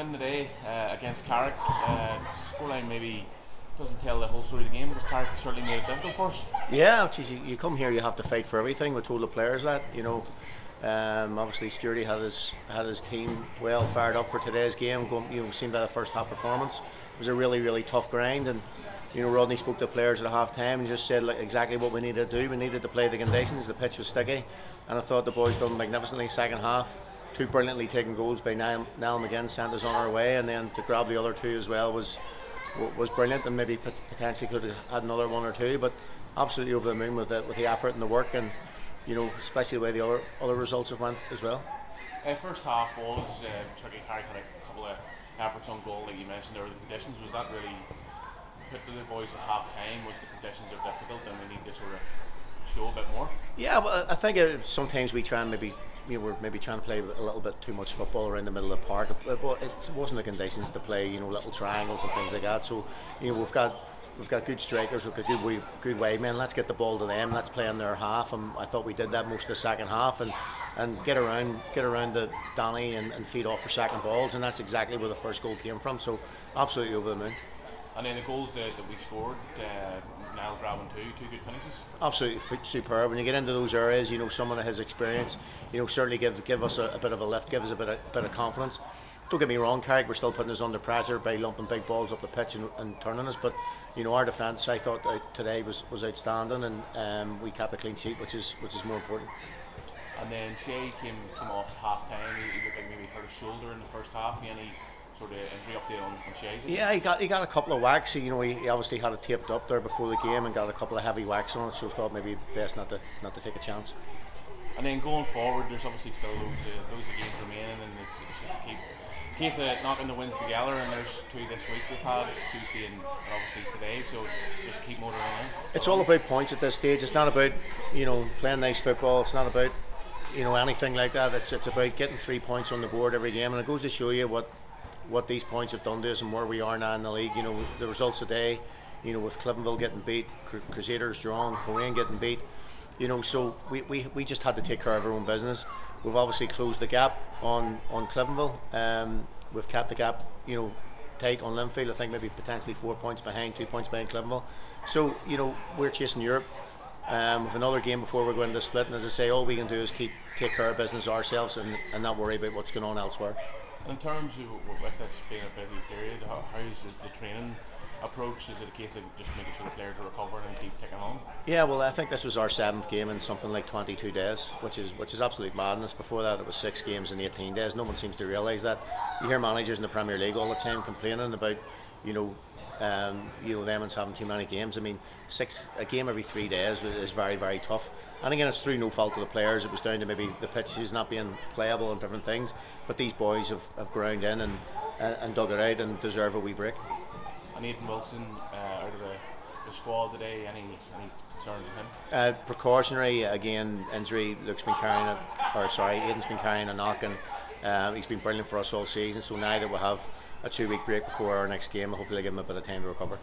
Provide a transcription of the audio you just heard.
win today against Carrick. Scoreline maybe doesn't tell the whole story of the game because Carrick certainly made it difficult for us. Yeah, geez, you come here, you have to fight for everything. We told the players that, obviously Stewardy had his team well fired up for today's game. Seen by the first half performance, it was a really tough grind, and Rodney spoke to the players at half time and just said exactly what we needed to do. We needed to play the conditions. The pitch was sticky, and I thought the boys done magnificently second half. Two brilliantly taken goals by Niall McGinn sent us on our way, and then to grab the other two as well was brilliant, and maybe potentially could have had another one or two, but absolutely over the moon with the effort and the work, and especially the way the other results have went as well. First half was tricky. Carrick had a couple of efforts on goal, like you mentioned. There were the conditions. Was that really put to the boys at half time? Was the conditions are difficult and we need to sort of show a bit more? Yeah, well, I think sometimes we try and we're maybe trying to play a little bit too much football around the middle of the park, but it wasn't the conditions to play little triangles and things like that. So we've got good strikers, we've got good wide men. Let's get the ball to them, let's play in their half, and I thought we did that most of the second half, and get around to Danny and feed off for second balls, and that's exactly where the first goal came from. So absolutely over the moon. And then the goals that we scored, Niall grabbing two good finishes. Absolutely superb. When you get into those areas, someone of his experience, certainly give us a bit of a lift, give us a bit of confidence. Don't get me wrong, Carrick were still putting us under pressure by lumping big balls up the pitch and turning us, but our defence, I thought today was outstanding, and we kept a clean sheet, which is more important. And then Shay came off at half time. He looked like maybe hurt his shoulder in the first half. Any sort of injury update on Shay? Yeah, he got a couple of whacks. He obviously had it taped up there before the game and got a couple of heavy whacks on it, so thought maybe best not to take a chance. And then going forward, there's obviously still loads of games remaining, and it's just to keep case of knocking the wins together, and there's two this week we've had, Tuesday and obviously today, so just keep motoring on. It's all about points at this stage. It's not about playing nice football. It's not about anything like that. It's about getting 3 points on the board every game, and it goes to show you what these points have done to us and where we are now in the league. The results today, with Cliftonville getting beat, Crusaders drawn, Coleraine getting beat, so we just had to take care of our own business. We've obviously closed the gap on Cliftonville. We've kept the gap tight on Linfield. I think maybe potentially 4 points behind, 2 points behind Cliftonville. So we're chasing Europe. With another game before we're going to the split, and as I say, all we can do is take care of business ourselves and not worry about what's going on elsewhere. In terms of with this being a busy period, how is the training approach? Is it a case of just making sure the players are recovering and keep ticking on? Yeah, well, I think this was our 7th game in something like 22 days, which is absolute madness. Before that, it was 6 games in 18 days. No one seems to realise that. You hear managers in the Premier League all the time complaining about them and having too many games. I mean, a game every 3 days is very tough. And again, it's through no fault of the players. It was down to maybe the pitches not being playable and different things. But these boys have ground in and dug it out and deserve a wee break. And Aidan Wilson out of the squad today, any concerns with him? Precautionary, again, injury. Aidan's been carrying a knock, and he's been brilliant for us all season. So now that we'll have a 2-week break before our next game, hopefully give him a bit of time to recover.